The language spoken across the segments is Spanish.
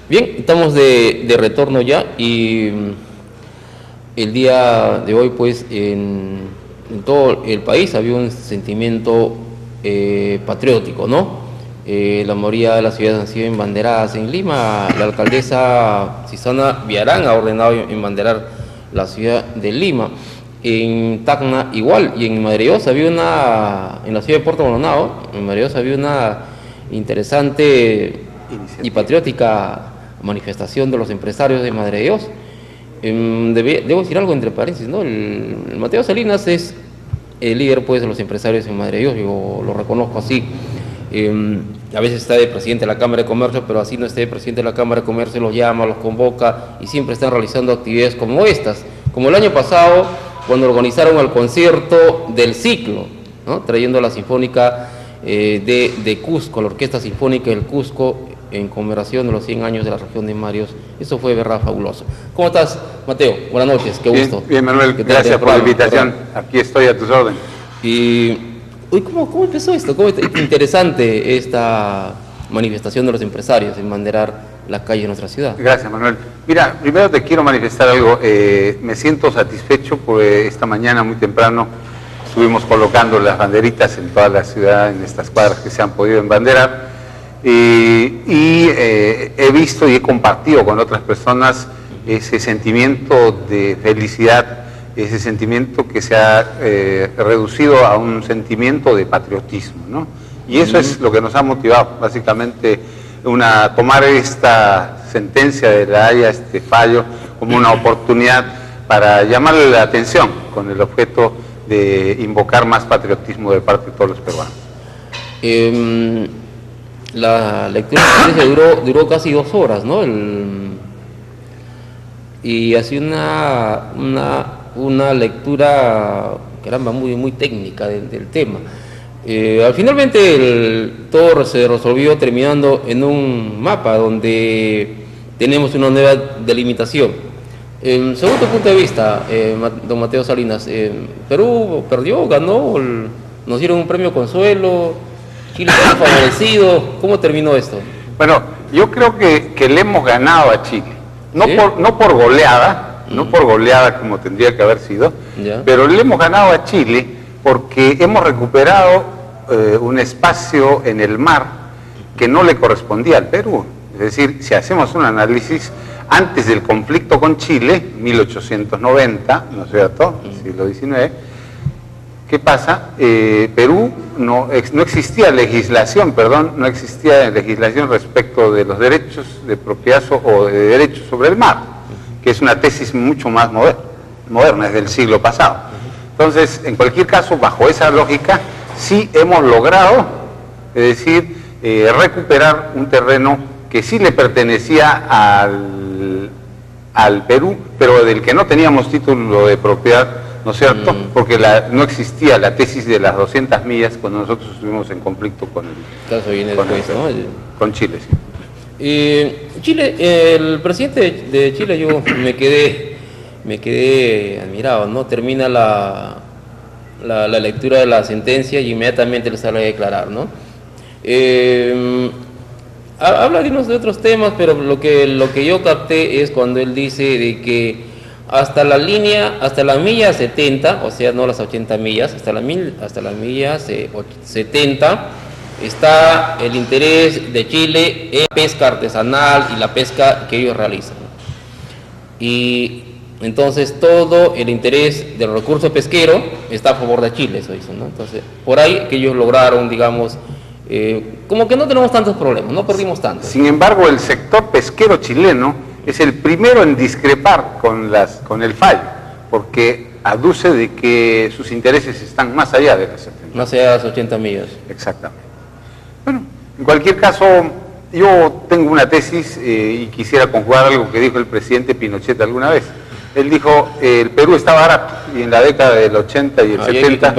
Bien, estamos de retorno ya y el día de hoy pues en todo el país había un sentimiento patriótico, ¿no? La mayoría de las ciudades han sido embanderadas. En Lima, la alcaldesa Susana Villarán ha ordenado embanderar la ciudad de Lima. En Tacna igual, y en Madre Dios había en la ciudad de Puerto Maldonado, en Madre Dios había una interesante y patriótica manifestación de los empresarios de Madre Dios. Debo decir algo entre paréntesis, ¿no? El Mateo Salinas es el líder pues de los empresarios en Madre Dios, yo lo reconozco así. A veces está de presidente de la Cámara de Comercio, pero así no esté de presidente de la Cámara de Comercio, los llama, los convoca y siempre están realizando actividades como estas, como el año pasado cuando organizaron el concierto del ciclo, ¿no? Trayendo la Sinfónica de Cusco, la Orquesta Sinfónica del Cusco, en conmemoración de los 100 años de la región de Marios. Eso fue verdad fabuloso. ¿Cómo estás, Mateo? Buenas noches, qué gusto. Bien, Manuel, gracias por la invitación. Aquí estoy a tus órdenes. Y uy, ¿cómo empezó esto? ¿Cómo interesante esta manifestación de los empresarios en banderar las calles de nuestra ciudad? Gracias, Manuel. Mira, primero te quiero manifestar algo. Me siento satisfecho porque esta mañana muy temprano estuvimos colocando las banderitas en toda la ciudad, en estas cuadras que se han podido embanderar. He visto y he compartido con otras personas ese sentimiento de felicidad, ese sentimiento que se ha reducido a un sentimiento de patriotismo, ¿no? Y eso es lo que nos ha motivado, básicamente, tomar esta sentencia de la Haya, este fallo, como una oportunidad para llamarle la atención con el objeto de invocar más patriotismo de parte de todos los peruanos. La lectura duró casi 2 horas, ¿no? Y así una lectura, caramba, muy técnica del tema. Finalmente todo se resolvió terminando en un mapa donde tenemos una nueva delimitación. Según tu punto de vista, don Mateo Salinas, Perú perdió, ganó, nos dieron un premio consuelo, Chile está favorecido. ¿Cómo terminó esto? Bueno, yo creo que le hemos ganado a Chile, no por goleada, no por goleada como tendría que haber sido, pero le hemos ganado a Chile porque hemos recuperado un espacio en el mar que no le correspondía al Perú. Es decir, si hacemos un análisis, antes del conflicto con Chile, 1890, ¿no es cierto?, siglo XIX, ¿qué pasa? Perú no existía legislación respecto de los derechos de propiedad o de derechos sobre el mar, que es una tesis mucho más moderna, es del siglo pasado. Entonces, en cualquier caso, bajo esa lógica, sí hemos logrado, es decir, recuperar un terreno que sí le pertenecía al Perú, pero del que no teníamos título de propiedad, ¿no es cierto? Porque no existía la tesis de las 200 millas cuando nosotros estuvimos en conflicto con Chile. Sí. Chile, el presidente de Chile, yo me quedé admirado, ¿no? Termina la lectura de la sentencia y inmediatamente le sale a declarar, ¿no? Habla de otros temas, pero lo que yo capté es cuando él dice de que hasta la milla 70, o sea, no las 80 millas, hasta la milla 70, está el interés de Chile en la pesca artesanal y la pesca que ellos realizan. Y entonces todo el interés del recurso pesquero está a favor de Chile, eso dicen, ¿no? Entonces, por ahí que ellos lograron, digamos, como que no tenemos tantos problemas, no perdimos tanto. Sin embargo, el sector pesquero chileno es el primero en discrepar con el fallo, porque aduce de que sus intereses están más allá de las 70. Más allá de las 80 millas. Exactamente. Bueno, en cualquier caso, yo tengo una tesis y quisiera conjugar algo que dijo el presidente Pinochet alguna vez. Él dijo, el Perú está barato, y en la década del 80 y el 70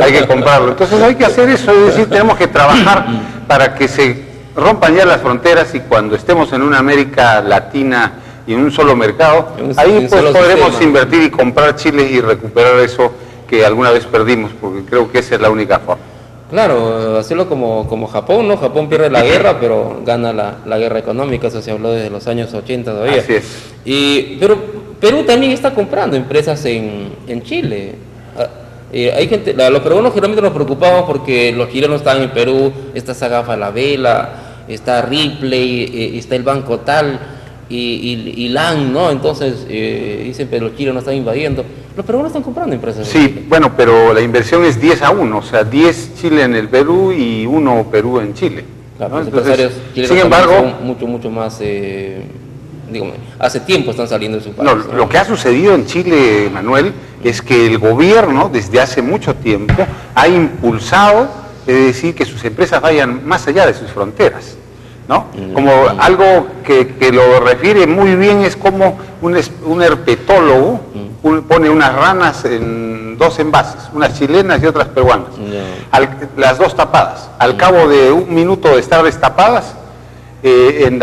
hay que comprarlo. Entonces hay que hacer eso, es decir, tenemos que trabajar para que se rompan ya las fronteras y cuando estemos en una América Latina y en un solo mercado, ahí pues podremos invertir y comprar Chile y recuperar eso que alguna vez perdimos, porque creo que esa es la única forma. Claro, hacerlo como Japón, ¿no? Japón pierde la guerra, pero gana la guerra económica, eso se habló desde los años 80 todavía. Así es. Pero Perú también está comprando empresas en Chile. Hay gente, los peruanos generalmente nos preocupamos porque los chilenos están en Perú, está Saga Falabella, está Ripley, está el banco tal y LAN, ¿no? Entonces dicen, pero los chilenos están invadiendo. Los peruanos están comprando empresas. Sí, bueno, pero la inversión es 10-1, o sea, 10 Chile en el Perú y 1 Perú en Chile. Claro, ¿no? Los empresarios chilenos sin embargo, son mucho más, digamos, hace tiempo están saliendo de su país. No, lo que ha sucedido en Chile, Manuel, es que el gobierno desde hace mucho tiempo ha impulsado, es decir, que sus empresas vayan más allá de sus fronteras, ¿no? Como algo que lo refiere muy bien es como un herpetólogo pone unas ranas en 2 envases, unas chilenas y otras peruanas, las 2 tapadas. Al cabo de 1 minuto de estar destapadas, en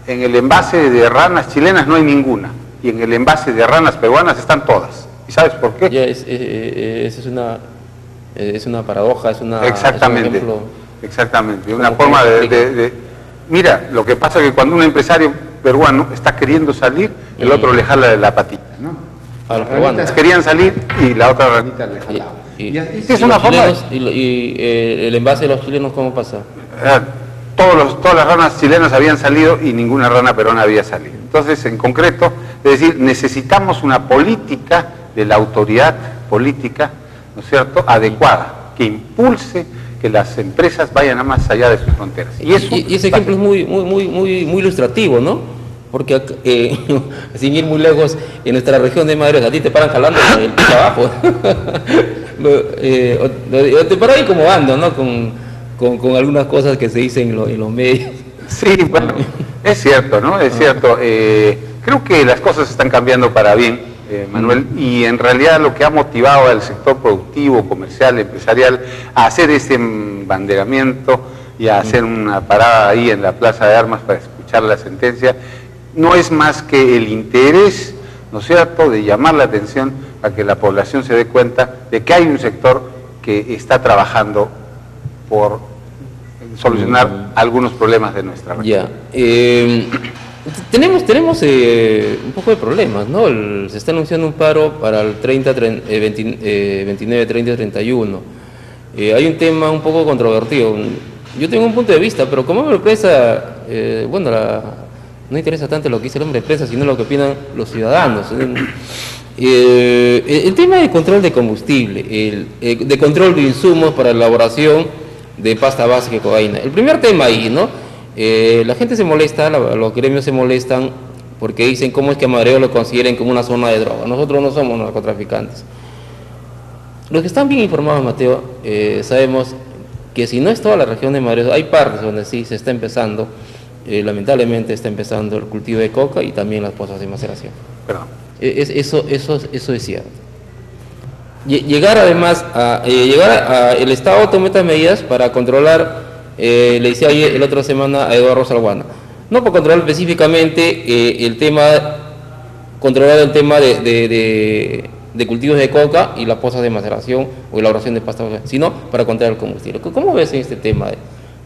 el envase de ranas chilenas no hay ninguna, y en el envase de ranas peruanas están todas. ¿Y sabes por qué? Ya, es una paradoja, exactamente, es un ejemplo. Exactamente, una forma de... Mira, lo que pasa es que cuando un empresario peruano está queriendo salir, el otro le jala de la patita, ¿no? A los peruanos querían salir y la otra ranita le jalaba. Es una forma el envase de los chilenos, ¿cómo pasa? Todas las ranas chilenas habían salido y ninguna rana peruana había salido. Entonces, en concreto, es decir, necesitamos una política de la autoridad política, ¿no es cierto?, adecuada, que impulse que las empresas vayan a más allá de sus fronteras. Y ese ejemplo es muy ilustrativo, ¿no? Porque sin ir muy lejos, en nuestra región de Madrid, a ti te paran jalando el trabajo. O te paran incomodando, ¿no? Con algunas cosas que se dicen en los medios. Sí, bueno, es cierto, ¿no? Es cierto. Creo que las cosas están cambiando para bien, Manuel, y en realidad lo que ha motivado al sector productivo, comercial, empresarial, a hacer este embanderamiento y a hacer una parada ahí en la Plaza de Armas para escuchar la sentencia, no es más que el interés, ¿no es cierto?, de llamar la atención a que la población se dé cuenta de que hay un sector que está trabajando por solucionar algunos problemas de nuestra región. Tenemos un poco de problemas, ¿no? Se está anunciando un paro para el 29, 30 y 31. Hay un tema un poco controvertido. Yo tengo un punto de vista, pero como hombre de prensa, no interesa tanto lo que dice el hombre de prensa, sino lo que opinan los ciudadanos. El tema de control de combustible, de control de insumos para la elaboración de pasta básica y cocaína. El primer tema ahí, ¿no? La gente se molesta, los gremios se molestan porque dicen cómo es que a Madrid lo consideren como una zona de droga. Nosotros no somos narcotraficantes. Los que están bien informados, Mateo, sabemos que si no es toda la región de Madrid, hay partes donde sí se está empezando, lamentablemente está empezando el cultivo de coca y también las pozas de maceración. Perdón. Eso es cierto. Llegar además el Estado toma estas medidas para controlar, le decía ayer, el otra semana a Eduardo Salguana, no para controlar específicamente controlar el tema de cultivos de coca y las pozas de maceración o elaboración de pasta, sino para controlar el combustible. ¿Cómo ves en este tema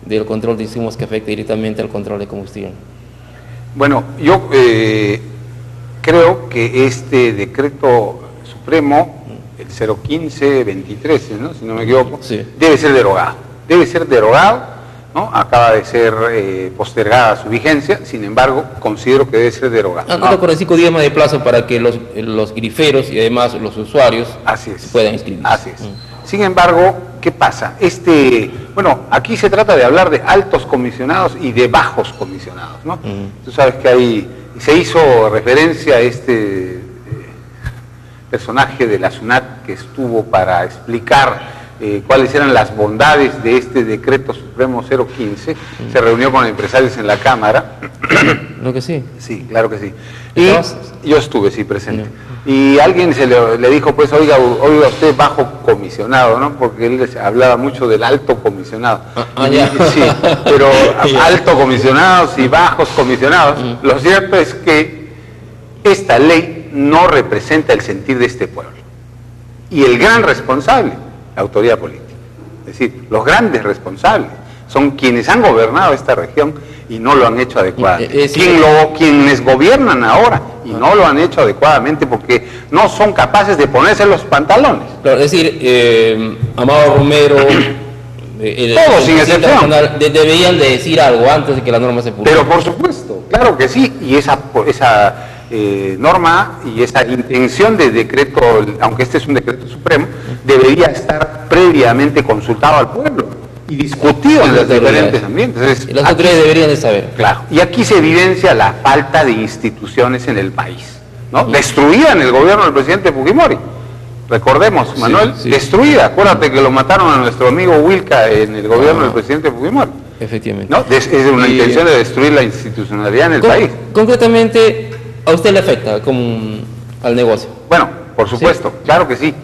del control de insumos que afecta directamente al control de combustible? Bueno, yo creo que este decreto supremo, el 015-2013, ¿no?, si no me equivoco, sí, debe ser derogado, ¿no? Acaba de ser postergada su vigencia, sin embargo, considero que debe ser derogado. No, con 5 días más de plazo para que los griferos y además los usuarios puedan inscribirse. Así es. Sin embargo, ¿qué pasa? Bueno, aquí se trata de hablar de altos comisionados y de bajos comisionados, ¿no? Tú sabes que se hizo referencia a este personaje de la SUNAT que estuvo para explicar cuáles eran las bondades de este decreto supremo 015, se reunió con empresarios en la Cámara. ¿No que sí? Sí, claro que sí. Y yo estuve, sí, presente. Y alguien le dijo, pues, oiga usted bajo comisionado, ¿no? Porque él hablaba mucho del alto comisionado. Sí, pero alto comisionados y bajos comisionados. Lo cierto es que esta ley no representa el sentir de este pueblo. Y el gran responsable, la autoridad política. Es decir, los grandes responsables son quienes han gobernado esta región y no lo han hecho adecuadamente. Quienes gobiernan ahora y no lo han hecho adecuadamente porque no son capaces de ponerse los pantalones. Claro, es decir, Amado Romero, todos sin excepción, deberían de decir algo antes de que la norma se publique. Pero por supuesto, claro que sí, y esa norma y esa intención de decreto, aunque este es un decreto supremo, debería estar previamente consultado al pueblo y discutido en los diferentes ambientes. Entonces, y las autoridades deberían de saber. Claro, y aquí se evidencia la falta de instituciones en el país, ¿no? Destruida en el gobierno del presidente Fujimori. Recordemos, Manuel, sí. Destruida. Acuérdate que lo mataron a nuestro amigo Wilca en el gobierno del presidente Fujimori. Efectivamente. ¿No? Es una intención de destruir la institucionalidad en el país. Concretamente, ¿a usted le afecta al negocio? Bueno, por supuesto, ¿sí? Claro que sí.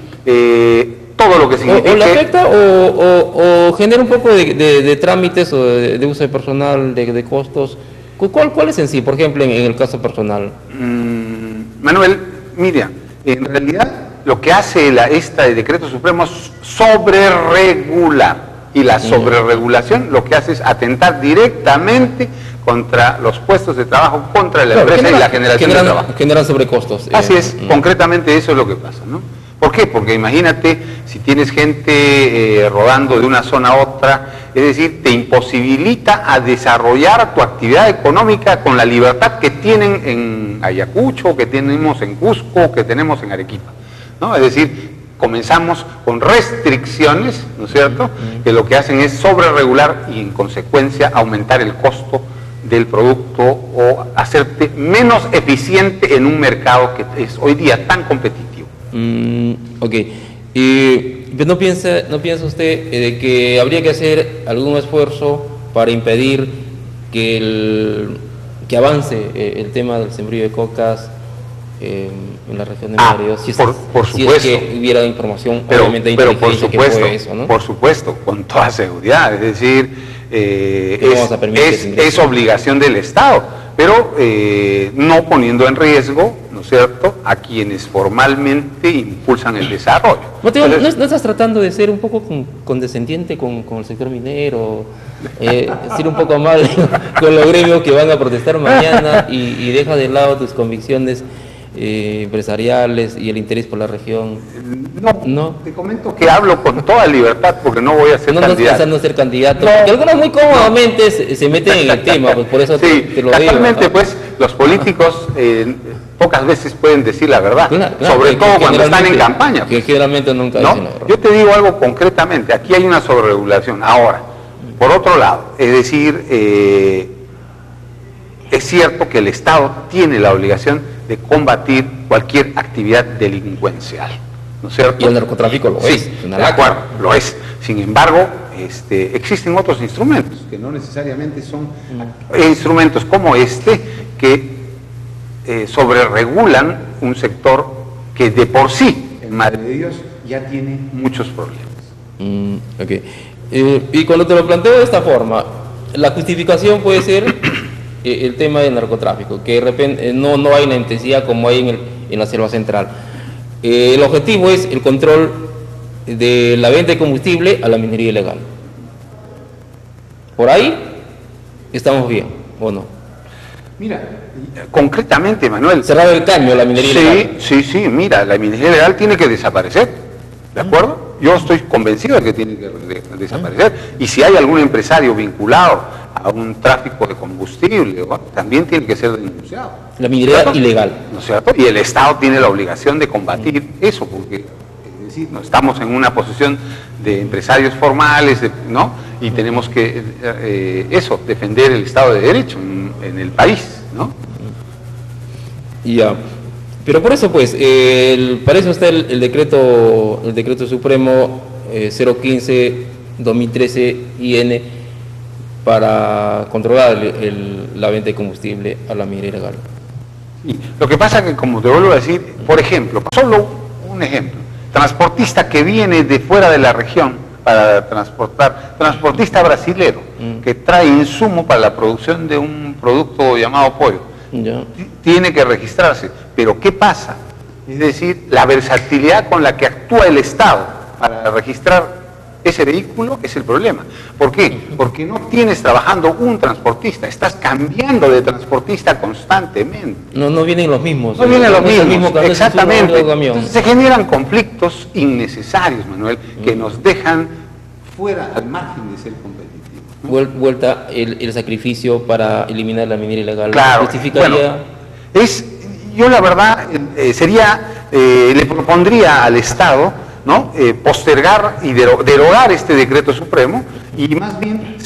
Todo lo que significa... ¿O le afecta o genera un poco de trámites o de uso de personal, de costos? ¿Cuál es en sí, por ejemplo, en el caso personal? Manuel, mira, en realidad lo que hace este decreto supremo es sobreregular. Y la sobreregulación lo que hace es atentar directamente contra los puestos de trabajo, contra la empresa y la generación de trabajo. Generan sobrecostos. Así es, concretamente eso es lo que pasa, ¿no? ¿Por qué? Porque imagínate si tienes gente rodando de una zona a otra, es decir, te imposibilita a desarrollar tu actividad económica con la libertad que tienen en Ayacucho, que tenemos en Cusco, que tenemos en Arequipa, ¿no? Es decir, comenzamos con restricciones, ¿no es cierto?, que lo que hacen es sobreregular y en consecuencia aumentar el costo del producto o hacerte menos eficiente en un mercado que es hoy día tan competitivo. Ok. ¿No piensa usted de que habría que hacer algún esfuerzo para impedir que avance el tema del sembrío de cocas en la región de Mario? Por supuesto. Si es que hubiera información, obviamente por supuesto, que fue eso, ¿no? Por supuesto, con toda seguridad. Es decir, es obligación del Estado, pero no poniendo en riesgo, ¿no es cierto?, a quienes formalmente impulsan el desarrollo. ¿No estás tratando de ser un poco condescendiente con el sector minero? Decir un poco mal con los gremios que van a protestar mañana y deja de lado tus convicciones empresariales y el interés por la región. No, te comento que hablo con toda libertad porque no voy a ser candidato. No estás pensando ser candidato, porque algunos muy cómodamente se meten en el tema, pues por eso sí, te lo digo. Actualmente, pues, los políticos pocas veces pueden decir la verdad, sobre todo cuando están en campaña. Que generalmente nunca dicen la verdad. Yo te digo algo concretamente, aquí hay una sobreregulación. Ahora, por otro lado, es decir, es cierto que el Estado tiene la obligación de combatir cualquier actividad delincuencial, ¿no es cierto? Y el narcotráfico lo es. De acuerdo, lo es. Sin embargo, existen otros instrumentos que no necesariamente son instrumentos como que sobreregulan un sector que de por sí, en Madre de Dios, ya tiene muchos problemas. Okay. Y cuando te lo planteo de esta forma, la justificación puede ser el tema del narcotráfico, que de repente no hay una intensidad como hay en la selva central. El objetivo es el control de la venta de combustible a la minería ilegal. Por ahí estamos bien, ¿o no? Mira, concretamente, Manuel. Cerrar el caño a la minería ilegal. Sí, mira, la minería ilegal tiene que desaparecer, ¿de acuerdo? Yo estoy convencido de que tiene que desaparecer. Y si hay algún empresario vinculado a un tráfico de combustible, también tiene que ser denunciado. La minería ilegal. ¿No es cierto? Y el Estado tiene la obligación de combatir eso, porque es decir, no estamos en una posición de empresarios formales, ¿no? Y tenemos que, defender el Estado de Derecho en el país, ¿no? Ya. Pero por eso, pues, para eso está el decreto supremo 015-2013-IN para controlar la venta de combustible a la minería ilegal. Sí. Lo que pasa es que, como te vuelvo a decir, por ejemplo, solo un ejemplo, transportista que viene de fuera de la región para transportista brasilero, que trae insumo para la producción de un producto llamado pollo, tiene que registrarse. Pero ¿qué pasa? Es decir, la versatilidad con la que actúa el Estado para registrar Ese vehículo es el problema. ¿Por qué? Porque no tienes trabajando un transportista, estás cambiando de transportista constantemente. No vienen los mismos. No vienen los mismos, mismo exactamente. Entonces se generan conflictos innecesarios, Manuel, que nos dejan fuera, al margen de ser competitivos, ¿no? Vuelta el sacrificio para eliminar la minería ilegal. Claro, justificaría... bueno, yo la verdad le propondría al Estado, ¿no? Postergar y derogar este decreto supremo y más bien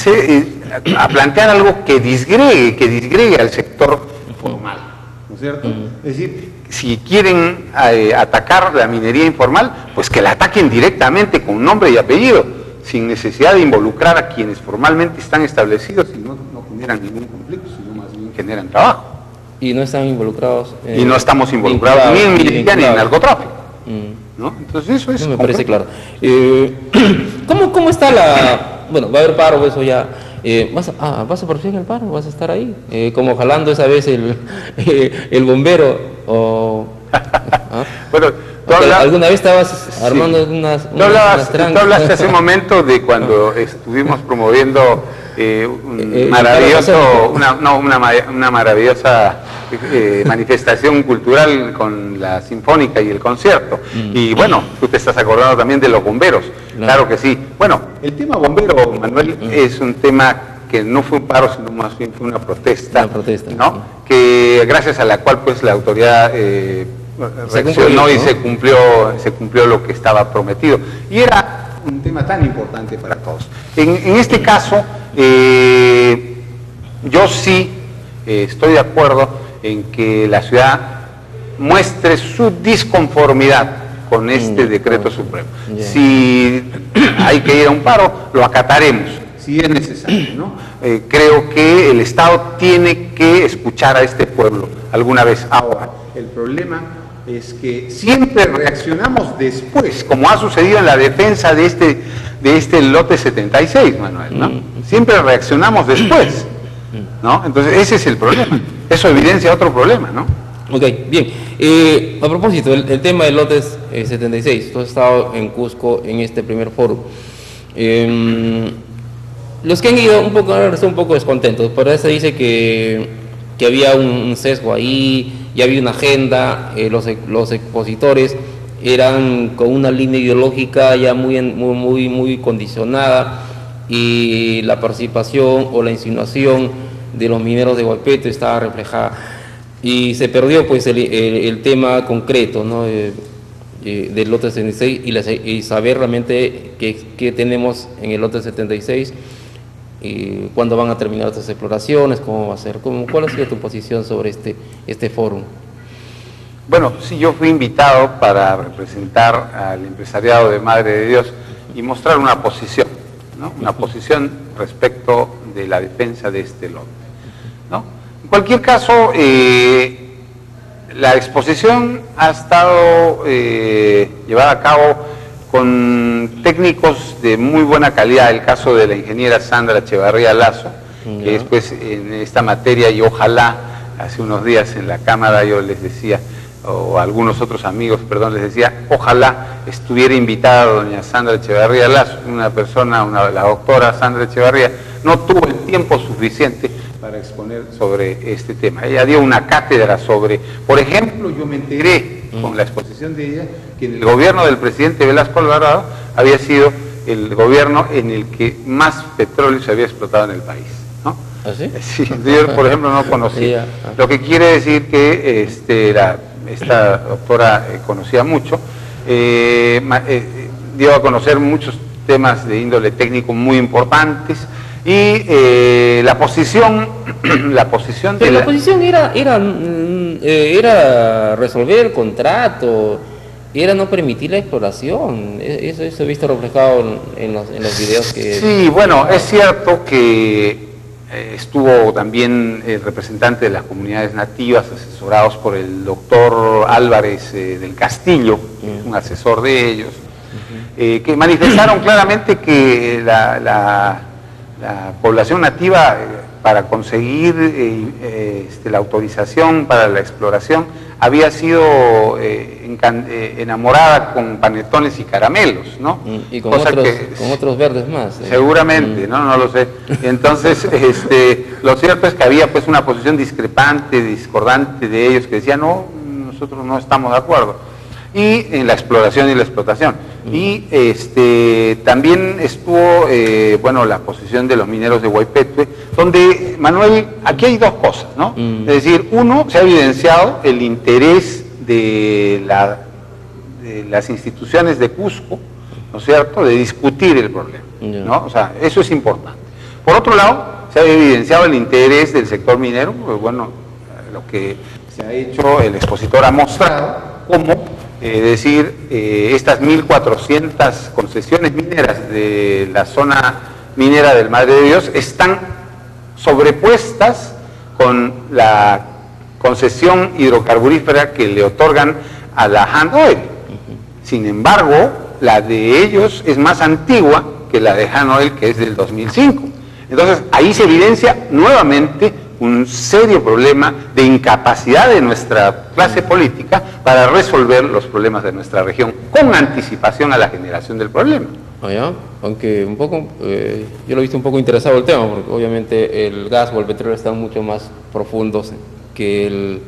a plantear algo que disgregue al sector formal, ¿no es cierto? Es decir, si quieren atacar la minería informal, pues que la ataquen directamente con nombre y apellido, sin necesidad de involucrar a quienes formalmente están establecidos y no generan ningún conflicto, sino más bien generan trabajo. Y no están involucrados. Y no estamos involucrados ni en minería ni en narcotráfico. ¿No? Entonces eso me parece claro. ¿Cómo está la...? Bueno, va a haber paro, eso ya... ¿Vas a participar en el paro? ¿Vas a estar ahí? Como jalando esa vez el bombero o... Bueno, ¿alguna vez estabas armando unas tú hablaste hace un momento de cuando estuvimos promoviendo una maravillosa manifestación cultural con la Sinfónica y el concierto. Y bueno, tú te estás acordando también de los bomberos. Claro que sí. Bueno, el tema bombero, Manuel, es un tema que no fue un paro, sino más bien fue una protesta, ¿no? Que gracias a la cual pues la autoridad reaccionó y se cumplió lo que estaba prometido. Y era un tema tan importante para todos. En este caso, yo sí estoy de acuerdo en que la ciudad muestre su disconformidad con este decreto supremo. Si hay que ir a un paro, lo acataremos, si es necesario, ¿no? Creo que el Estado tiene que escuchar a este pueblo alguna vez. Ahora, el problema es que siempre reaccionamos después, como ha sucedido en la defensa de este lote 76, Manuel, ¿no? Siempre reaccionamos después, ¿no? Entonces ese es el problema. Eso evidencia otro problema, ¿no? Ok, bien. A propósito, el tema del lote 76, tú has estado en Cusco en este primer foro. Los que han ido están un poco descontentos, por eso dice que había un sesgo ahí, ya había una agenda, los expositores eran con una línea ideológica ya muy condicionada, y la participación o la insinuación de los mineros de Huaypeto estaba reflejada, y se perdió pues el tema concreto, ¿no? Del lote 76 y saber realmente qué tenemos en el lote 76, cuándo van a terminar estas exploraciones, cómo va a ser, cuál ha sido tu posición sobre este foro. Bueno, sí, yo fui invitado para representar al empresariado de Madre de Dios y mostrar una posición, ¿no? Una posición respecto de la defensa de este lote, ¿no? En cualquier caso, la exposición ha estado llevada a cabo con técnicos de muy buena calidad, el caso de la ingeniera Sandra Echevarría Lazo, que es pues en esta materia, y ojalá, hace unos días en la Cámara yo les decía, o algunos otros amigos, perdón, les decía, ojalá estuviera invitada doña Sandra Echevarría Lazo, una persona, la doctora Sandra Echevarría, no tuvo el tiempo suficiente para exponer sobre este tema. Ella dio una cátedra sobre, por ejemplo, yo me enteré con la exposición de ella, que en el gobierno del presidente Velasco Alvarado había sido el gobierno en el que más petróleo se había explotado en el país, ¿no? ¿Ah, sí? Sí, yo, por ejemplo, no conocía. Lo que quiere decir que esta doctora conocía mucho, dio a conocer muchos temas de índole técnico muy importantes, y la posición era resolver el contrato, era no permitir la exploración. Eso he visto reflejado en los videos que... Sí, bueno, es cierto que estuvo también el representante de las comunidades nativas, asesorados por el doctor Álvarez del Castillo, que es un asesor de ellos, que manifestaron claramente que la población nativa para conseguir la autorización para la exploración había sido enamorada con panetones y caramelos, ¿no? Y con otros verdes más. Seguramente, no lo sé. Entonces, lo cierto es que había pues una posición discordante de ellos que decían, no, nosotros no estamos de acuerdo. Y en la exploración y la explotación. Y también estuvo, la posición de los mineros de Guaypetue, donde, Manuel, aquí hay dos cosas, ¿no? Es decir, uno, se ha evidenciado el interés de las instituciones de Cusco, ¿no es cierto?, de discutir el problema, ¿no? O sea, eso es importante. Por otro lado, se ha evidenciado el interés del sector minero, pues bueno, lo que se ha hecho, el expositor ha mostrado cómo estas 1.400 concesiones mineras de la zona minera del Madre de Dios están sobrepuestas con la concesión hidrocarburífera que le otorgan a la Han Oil. Sin embargo, la de ellos es más antigua que la de Han Oil, que es del 2005. Entonces, ahí se evidencia nuevamente un serio problema de incapacidad de nuestra clase política para resolver los problemas de nuestra región con anticipación a la generación del problema. Aunque un poco, yo lo he visto un poco interesado el tema, porque obviamente el gas o el petróleo están mucho más profundos que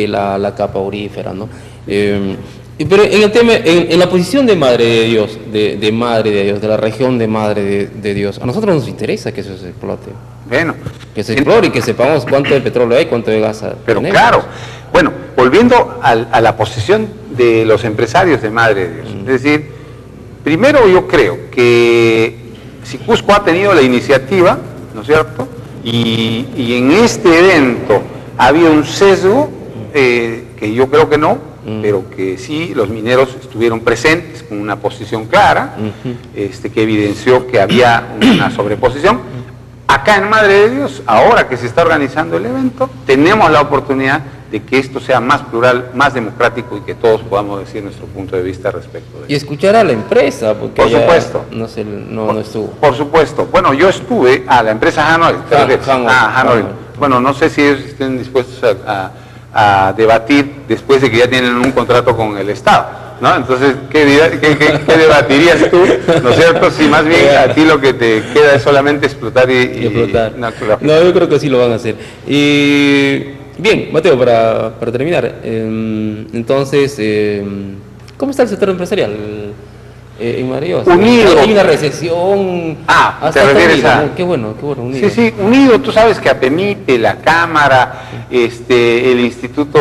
la capa aurífera, ¿no? Pero en el tema, en la posición de Madre de Dios, de Madre de Dios, de la región de Madre de Dios, a nosotros nos interesa que eso se explote. Bueno, que se explore y que sepamos cuánto de petróleo hay, cuánto de gas hay. Pero tenemos. Claro, bueno, volviendo a la posición de los empresarios de Madre de Dios, es decir, primero yo creo que si Cusco ha tenido la iniciativa, ¿no es cierto?, y en este evento ha habido un sesgo, que yo creo que no, pero que sí, los mineros estuvieron presentes con una posición clara, que evidenció que había una sobreposición. Acá en Madre de Dios, ahora que se está organizando el evento, tenemos la oportunidad de que esto sea más plural, más democrático y que todos podamos decir nuestro punto de vista respecto de eso. Y escuchar a la empresa, porque por supuesto. No estuvo. Por supuesto. Han estuve a la empresa Han Oil. Han Oil. Bueno, no sé si ellos estén dispuestos a debatir después de que ya tienen un contrato con el Estado, ¿no? Entonces, ¿qué debatirías tú, ¿no es cierto? Si más bien a ti lo que te queda es solamente explotar y explotar. No, yo creo que sí lo van a hacer. Y bien, Mateo, para terminar, entonces, ¿cómo está el sector empresarial en Madre de Dios? Unido. Hay una recesión. ¿Te refieres a...? Qué bueno, unido. Sí, unido. Tú sabes que APEMIPE, la Cámara, el Instituto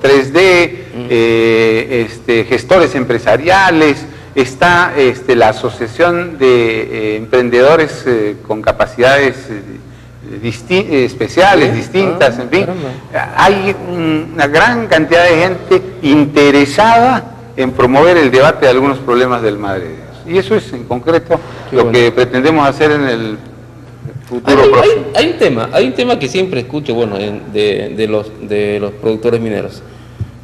3D, gestores empresariales, está la Asociación de Emprendedores con Capacidades especiales, distintas, en fin. Hay una gran cantidad de gente interesada en promover el debate de algunos problemas del Madre de Dios. Y eso es en concreto lo que pretendemos hacer en el futuro próximo. Hay un tema que siempre escucho, de los productores mineros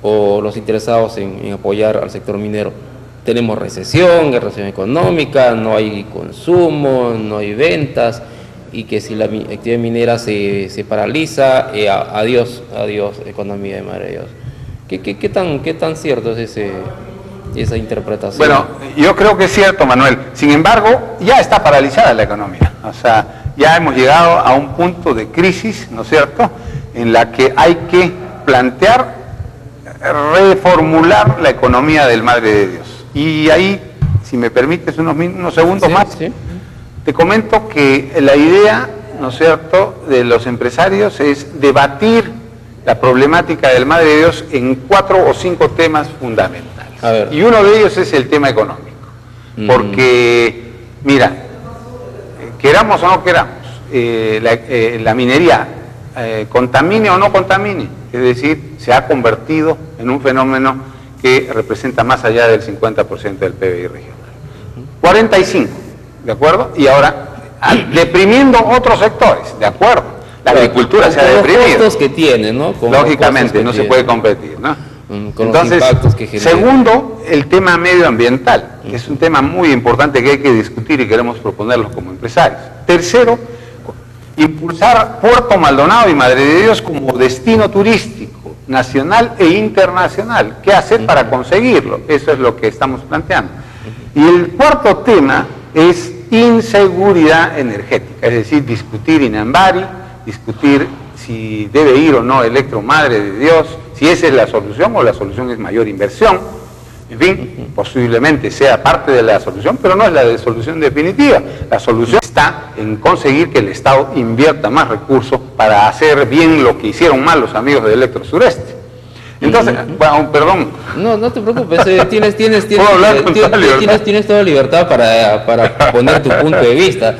o los interesados en apoyar al sector minero. Tenemos recesión económica, no hay consumo, no hay ventas, y que si la actividad minera se paraliza, adiós economía de Madre de Dios. ¿Qué tan cierto es esa interpretación? Bueno, yo creo que es cierto, Manuel. Sin embargo, ya está paralizada la economía. O sea, ya hemos llegado a un punto de crisis, ¿no es cierto?, en la que hay que plantear, reformular la economía del Madre de Dios. Y ahí, si me permites unos segundos más, te comento que la idea, ¿no es cierto?, de los empresarios es debatir la problemática del Madre de Dios en 4 o 5 temas fundamentales. Y uno de ellos es el tema económico. Porque, mira, queramos o no queramos, la minería, contamine o no contamine, es decir, se ha convertido en un fenómeno que representa más allá del 50% del PBI regional. 45, ¿de acuerdo? Y ahora, deprimiendo otros sectores, ¿de acuerdo? La agricultura se ha deprimido. Los costos que tiene, ¿no? Lógicamente, no se puede competir, ¿no? Entonces, segundo, el tema medioambiental, que es un tema muy importante que hay que discutir y queremos proponerlo como empresarios. Tercero, impulsar Puerto Maldonado y Madre de Dios como destino turístico nacional e internacional. ¿Qué hacer para conseguirlo? Eso es lo que estamos planteando. Y el cuarto tema es inseguridad energética, es decir, discutir Inambari, discutir si debe ir o no Electro Madre de Dios, si esa es la solución o la solución es mayor inversión. En fin, posiblemente sea parte de la solución, pero no es la solución definitiva. La solución está en conseguir que el Estado invierta más recursos para hacer bien lo que hicieron mal los amigos de Electro Sureste. Entonces, bueno, perdón. No te preocupes, tienes toda la libertad para poner tu punto de vista.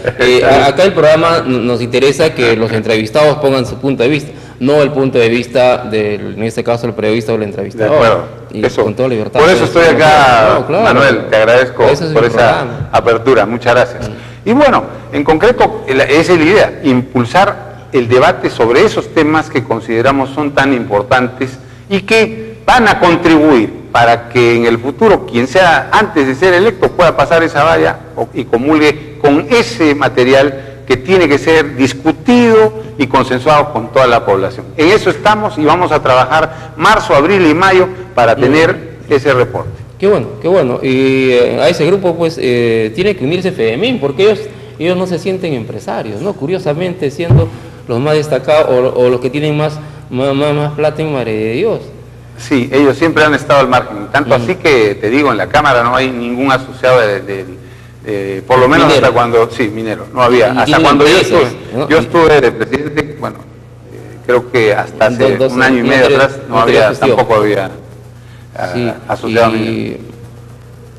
Acá el programa nos interesa que los entrevistados pongan su punto de vista, no el punto de vista en este caso el periodista o el entrevistador. De acuerdo, y eso, con toda libertad. Por eso estoy acá, claro, Manuel, te agradezco por esa apertura, muchas gracias. Y bueno, en concreto, esa es la idea, impulsar el debate sobre esos temas que consideramos son tan importantes y que van a contribuir para que en el futuro, quien sea antes de ser electo, pueda pasar esa valla y comulgue con ese material que tiene que ser discutido y consensuado con toda la población. En eso estamos y vamos a trabajar marzo, abril y mayo para tener ese reporte. Qué bueno. Y a ese grupo pues tiene que unirse FEDEMIN, porque ellos no se sienten empresarios, ¿no? Curiosamente, siendo los más destacados o los que tienen más plata en Madre de Dios. Sí, ellos siempre han estado al margen, tanto así que, te digo, en la Cámara no hay ningún asociado por lo menos minero. Hasta cuando, sí, minero, no había, hasta cuando yo estuve de presidente, bueno, creo que hasta hace un año y medio atrás tampoco había asociado minero.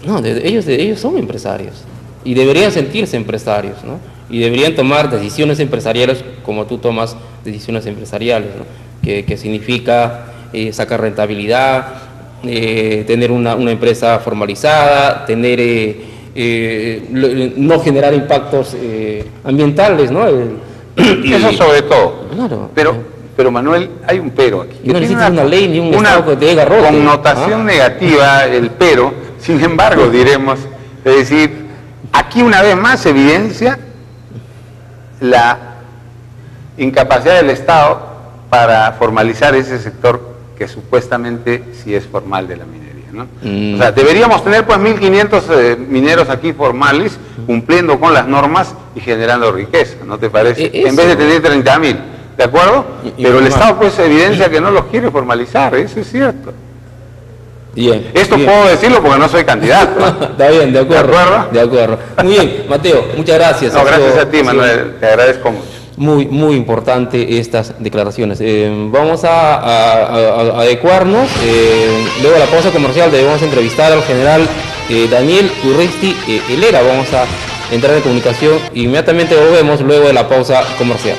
No, ellos son empresarios y deberían sentirse empresarios, ¿no? Y deberían tomar decisiones empresariales como tú tomas decisiones empresariales, ¿no? Que significa sacar rentabilidad, tener una empresa formalizada, no generar impactos ambientales, ¿no? Eso sobre todo. Claro. Pero Manuel, hay un pero aquí. No necesitas una ley ni un Estado que te dé garrote. Connotación negativa, el pero, sin embargo, diremos, es decir, aquí una vez más se evidencia la incapacidad del Estado para formalizar ese sector que supuestamente sí es formal de la minería, ¿no? O sea, deberíamos tener pues 1.500 mineros aquí formales cumpliendo con las normas y generando riqueza, ¿no te parece? En vez de tener 30.000, ¿de acuerdo? Pero el Estado pues evidencia que no los quiere formalizar, eso es cierto. Bien, Esto bien. Puedo decirlo porque no soy candidato. Está bien, de acuerdo. De acuerdo. Muy bien, Mateo, muchas gracias. No, gracias a ti, Manuel, te agradezco mucho. Muy importante estas declaraciones. Vamos a adecuarnos. Luego de la pausa comercial debemos entrevistar al general Daniel Urresti Helera. Vamos a entrar en comunicación. Inmediatamente volvemos luego de la pausa comercial.